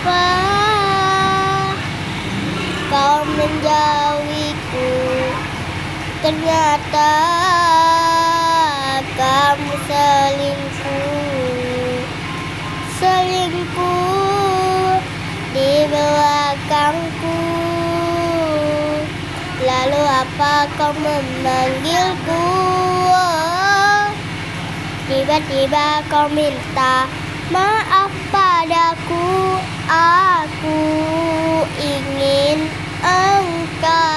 Mengapa kau menjauhiku? Ternyata kamu selingkuh di belakangku. Lalu apa kau memanggilku? Tiba-tiba kau minta maaf padaku. Aku ingin engkau